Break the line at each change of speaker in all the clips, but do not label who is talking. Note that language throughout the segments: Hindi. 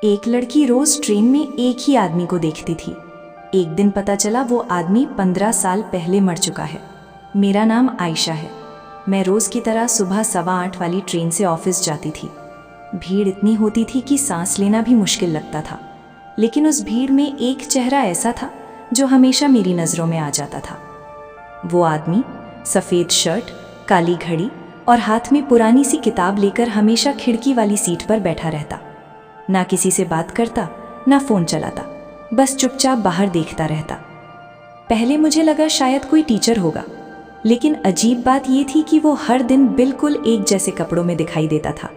एक लड़की रोज ट्रेन में एक ही आदमी को देखती थी। एक दिन पता चला वो आदमी 15 साल पहले मर चुका है। मेरा नाम आयशा है। मैं रोज की तरह सुबह 8:15 वाली ट्रेन से ऑफिस जाती थी। भीड़ इतनी होती थी कि सांस लेना भी मुश्किल लगता था, लेकिन उस भीड़ में एक चेहरा ऐसा था जो हमेशा मेरी नज़रों में आ जाता था। वो आदमी सफ़ेद शर्ट, काली घड़ी और हाथ में पुरानी सी किताब लेकर हमेशा खिड़की वाली सीट पर बैठा रहता। ना किसी से बात करता, ना फ़ोन चलाता, बस चुपचाप बाहर देखता रहता। पहले मुझे लगा शायद कोई टीचर होगा, लेकिन अजीब बात ये थी कि वो हर दिन बिल्कुल एक जैसे कपड़ों में दिखाई देता था।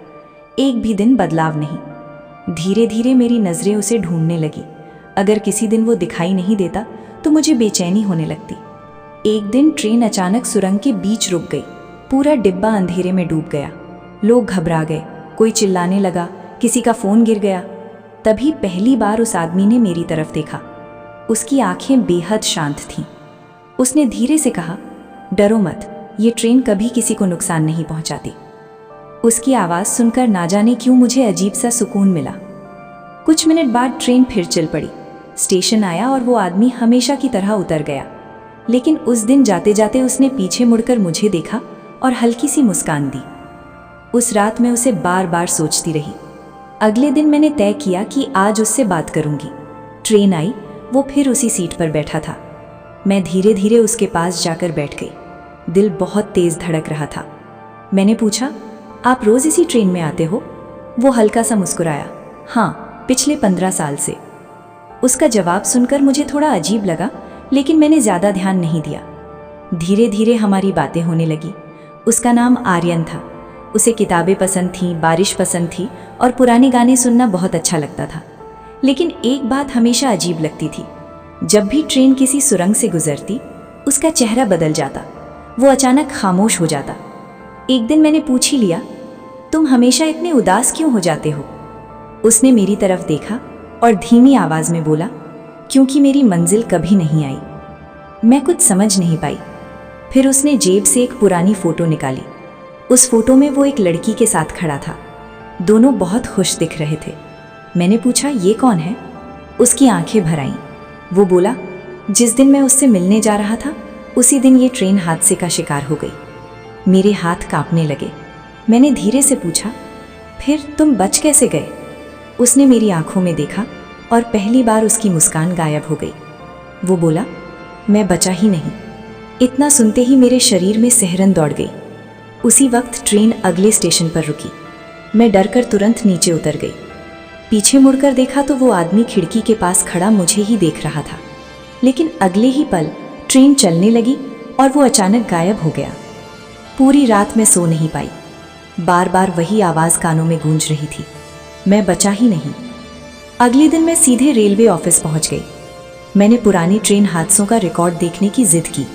एक भी दिन बदलाव नहीं। धीरे धीरे मेरी नज़रें उसे ढूंढने लगी। अगर किसी दिन वो दिखाई नहीं देता तो मुझे बेचैनी होने लगती। एक दिन ट्रेन अचानक सुरंग के बीच रुक गई। पूरा डिब्बा अंधेरे में डूब गया। लोग घबरा गए, कोई चिल्लाने लगा, किसी का फ़ोन गिर गया। तभी पहली बार उस आदमी ने मेरी तरफ देखा। उसकी आंखें बेहद शांत थीं। उसने धीरे से कहा, डरो मत, ये ट्रेन कभी किसी को नुकसान नहीं पहुंचाती। उसकी आवाज़ सुनकर ना जाने क्यों मुझे अजीब सा सुकून मिला। कुछ मिनट बाद ट्रेन फिर चल पड़ी। स्टेशन आया और वो आदमी हमेशा की तरह उतर गया, लेकिन उस दिन जाते जाते उसने पीछे मुड़कर मुझे देखा और हल्की सी मुस्कान दी। उस रात मैं उसे बार बार सोचती रही। अगले दिन मैंने तय किया कि आज उससे बात करूंगी। ट्रेन आई, वो फिर उसी सीट पर बैठा था। मैं धीरे धीरे उसके पास जाकर बैठ गई। दिल बहुत तेज धड़क रहा था। मैंने पूछा, आप रोज़ इसी ट्रेन में आते हो? वो हल्का सा मुस्कुराया, हाँ, पिछले 15 साल से। उसका जवाब सुनकर मुझे थोड़ा अजीब लगा, लेकिन मैंने ज़्यादा ध्यान नहीं दिया। धीरे धीरे हमारी बातें होने लगी। उसका नाम आर्यन था। उसे किताबें पसंद थीं, बारिश पसंद थी और पुराने गाने सुनना बहुत अच्छा लगता था। लेकिन एक बात हमेशा अजीब लगती थी। जब भी ट्रेन किसी सुरंग से गुजरती, उसका चेहरा बदल जाता। वो अचानक खामोश हो जाता। एक दिन मैंने पूछ ही लिया, तुम हमेशा इतने उदास क्यों हो जाते हो? उसने मेरी तरफ देखा और धीमी आवाज़ में बोला, क्योंकि मेरी मंजिल कभी नहीं आई। मैं कुछ समझ नहीं पाई। फिर उसने जेब से एक पुरानी फ़ोटो निकाली। उस फोटो में वो एक लड़की के साथ खड़ा था। दोनों बहुत खुश दिख रहे थे। मैंने पूछा, ये कौन है? उसकी आंखें भर आईं। वो बोला, जिस दिन मैं उससे मिलने जा रहा था, उसी दिन ये ट्रेन हादसे का शिकार हो गई। मेरे हाथ कांपने लगे। मैंने धीरे से पूछा, फिर तुम बच कैसे गए? उसने मेरी आंखों में देखा और पहली बार उसकी मुस्कान गायब हो गई। वो बोला, मैं बचा ही नहीं। इतना सुनते ही मेरे शरीर में सिहरन दौड़ गई। उसी वक्त ट्रेन अगले स्टेशन पर रुकी। मैं डरकर तुरंत नीचे उतर गई। पीछे मुड़कर देखा तो वो आदमी खिड़की के पास खड़ा मुझे ही देख रहा था। लेकिन अगले ही पल ट्रेन चलने लगी और वो अचानक गायब हो गया। पूरी रात मैं सो नहीं पाई। बार बार वही आवाज़ कानों में गूंज रही थी, मैं बचा ही नहीं। अगले दिन मैं सीधे रेलवे ऑफिस पहुंच गई। मैंने पुरानी ट्रेन हादसों का रिकॉर्ड देखने की जिद की।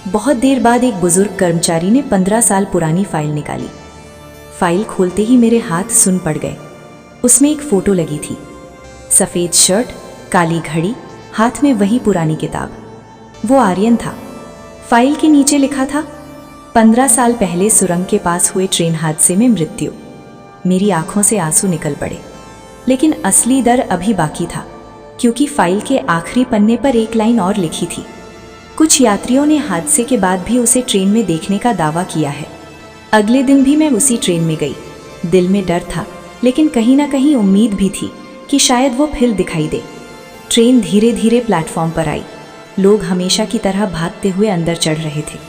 बहुत देर बाद एक बुजुर्ग कर्मचारी ने 15 साल पुरानी फाइल निकाली। फाइल खोलते ही मेरे हाथ सुन पड़ गए। उसमें एक फ़ोटो लगी थी, सफ़ेद शर्ट, काली घड़ी, हाथ में वही पुरानी किताब। वो आर्यन था। फाइल के नीचे लिखा था, 15 साल पहले सुरंग के पास हुए ट्रेन हादसे में मृत्यु। मेरी आंखों से आंसू निकल पड़े। लेकिन असली डर अभी बाकी था, क्योंकि फाइल के आखिरी पन्ने पर एक लाइन और लिखी थी, कुछ यात्रियों ने हादसे के बाद भी उसे ट्रेन में देखने का दावा किया है। अगले दिन भी मैं उसी ट्रेन में गई। दिल में डर था, लेकिन कहीं ना कहीं उम्मीद भी थी कि शायद वो फिर दिखाई दे। ट्रेन धीरे धीरे प्लेटफॉर्म पर आई। लोग हमेशा की तरह भागते हुए अंदर चढ़ रहे थे।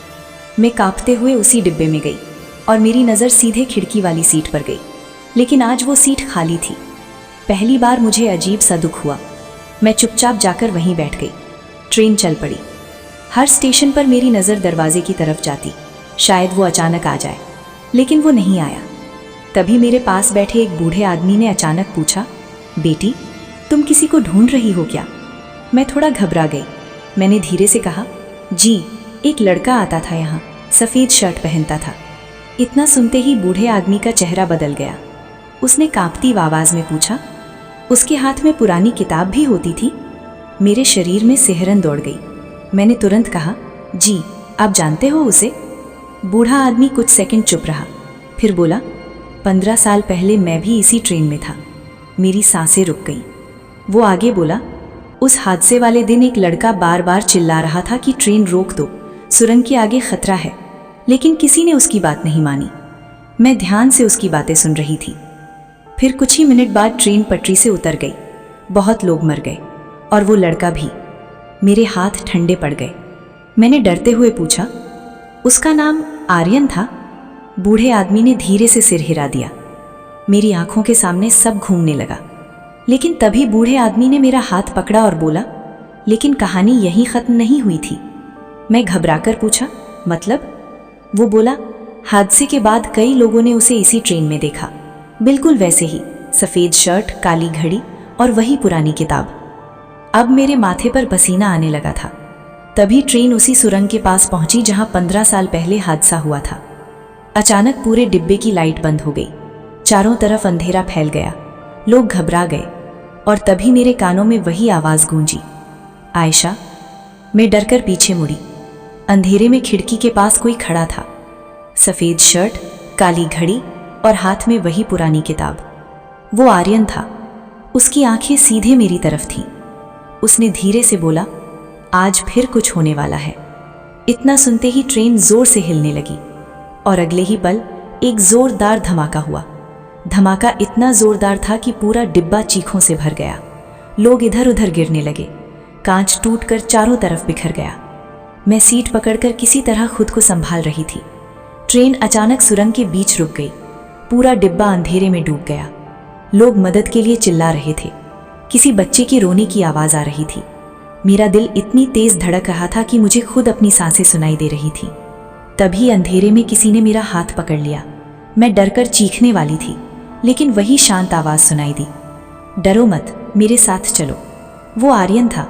मैं कांपते हुए उसी डिब्बे में गई और मेरी नज़र सीधे खिड़की वाली सीट पर गई। लेकिन आज वो सीट खाली थी। पहली बार मुझे अजीब सा दुख हुआ। मैं चुपचाप जाकर वहीं बैठ गई। ट्रेन चल पड़ी। हर स्टेशन पर मेरी नज़र दरवाजे की तरफ जाती, शायद वो अचानक आ जाए, लेकिन वो नहीं आया। तभी मेरे पास बैठे एक बूढ़े आदमी ने अचानक पूछा, बेटी, तुम किसी को ढूंढ रही हो क्या? मैं थोड़ा घबरा गई। मैंने धीरे से कहा, जी, एक लड़का आता था यहाँ, सफ़ेद शर्ट पहनता था। इतना सुनते ही बूढ़े आदमी का चेहरा बदल गया। उसने कांपती आवाज़ में पूछा, उसके हाथ में पुरानी किताब भी होती थी? मेरे शरीर में सिहरन दौड़ गई। मैंने तुरंत कहा, जी, आप जानते हो उसे? बूढ़ा आदमी कुछ सेकंड चुप रहा, फिर बोला, 15 साल पहले मैं भी इसी ट्रेन में था। मेरी सांसें रुक गईं। वो आगे बोला, उस हादसे वाले दिन एक लड़का बार बार चिल्ला रहा था कि ट्रेन रोक दो, सुरंग के आगे खतरा है, लेकिन किसी ने उसकी बात नहीं मानी। मैं ध्यान से उसकी बातें सुन रही थी। फिर कुछ ही मिनट बाद ट्रेन पटरी से उतर गई। बहुत लोग मर गए और वो लड़का भी। मेरे हाथ ठंडे पड़ गए। मैंने डरते हुए पूछा, उसका नाम आर्यन था? बूढ़े आदमी ने धीरे से सिर हिला दिया। मेरी आंखों के सामने सब घूमने लगा। लेकिन तभी बूढ़े आदमी ने मेरा हाथ पकड़ा और बोला, लेकिन कहानी यहीं खत्म नहीं हुई थी। मैं घबराकर पूछा, मतलब? वो बोला, हादसे के बाद कई लोगों ने उसे इसी ट्रेन में देखा, बिल्कुल वैसे ही, सफ़ेद शर्ट, काली घड़ी और वही पुरानी किताब। अब मेरे माथे पर पसीना आने लगा था। तभी ट्रेन उसी सुरंग के पास पहुंची जहां 15 साल पहले हादसा हुआ था। अचानक पूरे डिब्बे की लाइट बंद हो गई। चारों तरफ अंधेरा फैल गया। लोग घबरा गए और तभी मेरे कानों में वही आवाज़ गूंजी, आयशा। मैं डरकर पीछे मुड़ी। अंधेरे में खिड़की के पास कोई खड़ा था, सफ़ेद शर्ट, काली घड़ी और हाथ में वही पुरानी किताब। वो आर्यन था। उसकी आंखें सीधे मेरी तरफ थीं। उसने धीरे से बोला, आज फिर कुछ होने वाला है। इतना सुनते ही ट्रेन जोर से हिलने लगी और अगले ही पल एक जोरदार धमाका हुआ। धमाका इतना जोरदार था कि पूरा डिब्बा चीखों से भर गया। लोग इधर उधर गिरने लगे। कांच टूटकर चारों तरफ बिखर गया। मैं सीट पकड़कर किसी तरह खुद को संभाल रही थी। ट्रेन अचानक सुरंग के बीच रुक गई। पूरा डिब्बा अंधेरे में डूब गया। लोग मदद के लिए चिल्ला रहे थे। किसी बच्चे की रोने की आवाज़ आ रही थी। मेरा दिल इतनी तेज धड़क रहा था कि मुझे खुद अपनी सांसें सुनाई दे रही थी। तभी अंधेरे में किसी ने मेरा हाथ पकड़ लिया। मैं डरकर चीखने वाली थी, लेकिन वही शांत आवाज़ सुनाई दी, डरो मत, मेरे साथ चलो। वो आर्यन था।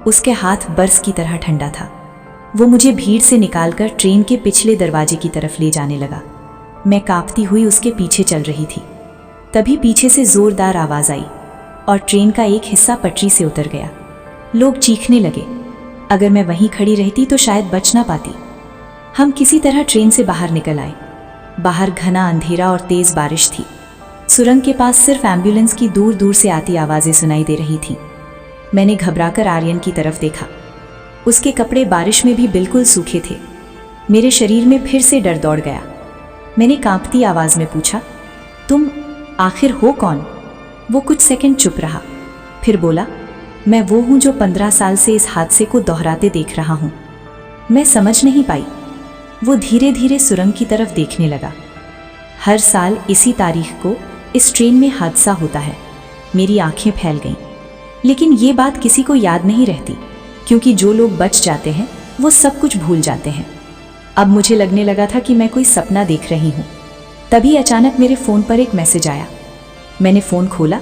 उसके हाथ बर्फ की तरह ठंडा था। वो मुझे भीड़ से निकालकर ट्रेन के पिछले दरवाजे की तरफ ले जाने लगा। मैं कांपती हुई उसके पीछे चल रही थी। तभी पीछे से जोरदार आवाज़ आई और ट्रेन का एक हिस्सा पटरी से उतर गया। लोग चीखने लगे। अगर मैं वहीं खड़ी रहती तो शायद बच ना पाती। हम किसी तरह ट्रेन से बाहर निकल आए। बाहर घना अंधेरा और तेज बारिश थी। सुरंग के पास सिर्फ एम्बुलेंस की दूर दूर से आती आवाज़ें सुनाई दे रही थीं। मैंने घबराकर आर्यन की तरफ देखा। उसके कपड़े बारिश में भी बिल्कुल सूखे थे। मेरे शरीर में फिर से डर दौड़ गया। मैंने कांपती आवाज़ में पूछा, तुम आखिर हो कौन? वो कुछ सेकंड चुप रहा, फिर बोला, मैं वो हूँ जो 15 साल से इस हादसे को दोहराते देख रहा हूँ। मैं समझ नहीं पाई। वो धीरे धीरे सुरंग की तरफ देखने लगा। हर साल इसी तारीख को इस ट्रेन में हादसा होता है। मेरी आंखें फैल गईं। लेकिन ये बात किसी को याद नहीं रहती, क्योंकि जो लोग बच जाते हैं वो सब कुछ भूल जाते हैं। अब मुझे लगने लगा था कि मैं कोई सपना देख रही हूँ। तभी अचानक मेरे फ़ोन पर एक मैसेज आया। मैंने फ़ोन खोला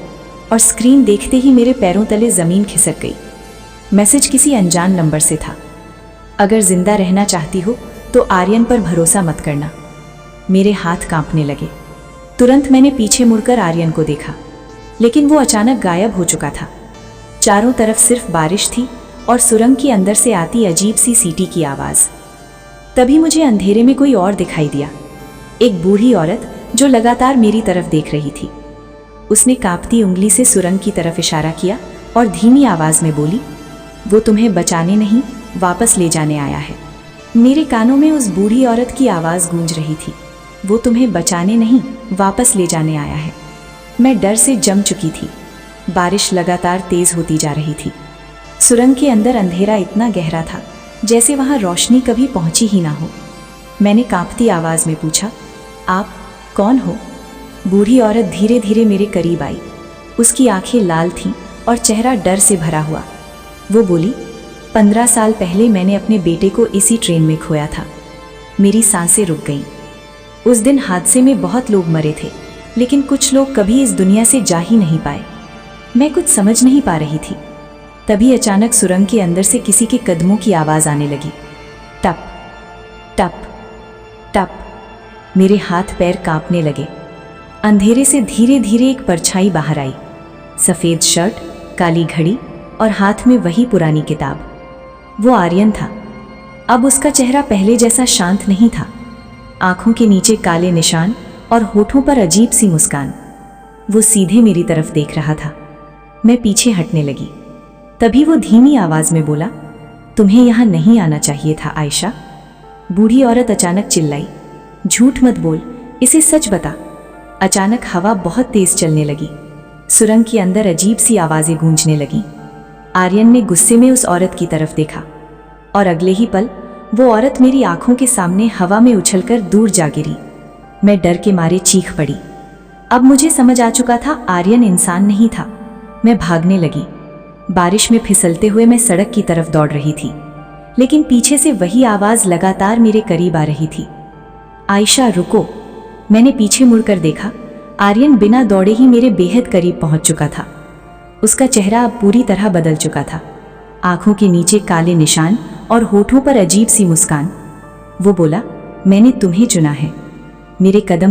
और स्क्रीन देखते ही मेरे पैरों तले ज़मीन खिसक गई। मैसेज किसी अनजान नंबर से था। अगर जिंदा रहना चाहती हो तो आर्यन पर भरोसा मत करना। मेरे हाथ कांपने लगे। तुरंत मैंने पीछे मुड़कर आर्यन को देखा, लेकिन वो अचानक गायब हो चुका था। चारों तरफ सिर्फ बारिश थी और सुरंग के अंदर से आती अजीब सी सीटी की आवाज़। तभी मुझे अंधेरे में कोई और दिखाई दिया। एक बूढ़ी औरत जो लगातार मेरी तरफ देख रही थी। उसने कांपती उंगली से सुरंग की तरफ इशारा किया और धीमी आवाज़ में बोली, वो तुम्हें बचाने नहीं, वापस ले जाने आया है। मेरे कानों में उस बूढ़ी औरत की आवाज़ गूंज रही थी, वो तुम्हें बचाने नहीं, वापस ले जाने आया है। मैं डर से जम चुकी थी। बारिश लगातार तेज़ होती जा रही थी। सुरंग के अंदर अंधेरा इतना गहरा था जैसे वहाँ रोशनी कभी पहुँची ही ना हो। मैंने कांपती आवाज़ में पूछा, आप कौन हो? बूढ़ी औरत धीरे धीरे मेरे करीब आई। उसकी आंखें लाल थीं और चेहरा डर से भरा हुआ। वो बोली, 15 साल पहले मैंने अपने बेटे को इसी ट्रेन में खोया था। मेरी सांसें रुक गईं। उस दिन हादसे में बहुत लोग मरे थे, लेकिन कुछ लोग कभी इस दुनिया से जा ही नहीं पाए। मैं कुछ समझ नहीं पा रही थी। तभी अचानक सुरंग के अंदर से किसी के कदमों की आवाज़ आने लगी। टप टप टप। मेरे हाथ पैर कांपने लगे। अंधेरे से धीरे धीरे एक परछाई बाहर आई। सफ़ेद शर्ट, काली घड़ी और हाथ में वही पुरानी किताब। वो आर्यन था। अब उसका चेहरा पहले जैसा शांत नहीं था। आंखों के नीचे काले निशान और होठों पर अजीब सी मुस्कान। वो सीधे मेरी तरफ देख रहा था। मैं पीछे हटने लगी। तभी वो धीमी आवाज में बोला, तुम्हें यहाँ नहीं आना चाहिए था आयशा। बूढ़ी औरत अचानक चिल्लाई, झूठ मत बोल, इसे सच बता। अचानक हवा बहुत तेज चलने लगी। सुरंग के अंदर अजीब सी आवाजें गूंजने लगीं। आर्यन ने गुस्से में उस औरत की तरफ देखा और अगले ही पल वो औरत मेरी आंखों के सामने हवा में उछलकर दूर जा गिरी। मैं डर के मारे चीख पड़ी। अब मुझे समझ आ चुका था आर्यन इंसान नहीं था। मैं भागने लगी। बारिश में फिसलते हुए मैं सड़क की तरफ दौड़ रही थी, लेकिन पीछे से वही आवाज लगातार मेरे करीब आ रही थी, आयशा रुको। मैंने पीछे मुड़कर देखा। आर्यन बिना दौड़े ही मेरे बेहद करीब पहुंच चुका था। उसका चेहरा अब पूरी तरह बदल चुका था। आंखों के नीचे काले निशान और होठों पर अजीब सी मुस्कान। वो बोला, मैंने तुम्हें चुना है। मेरे कदम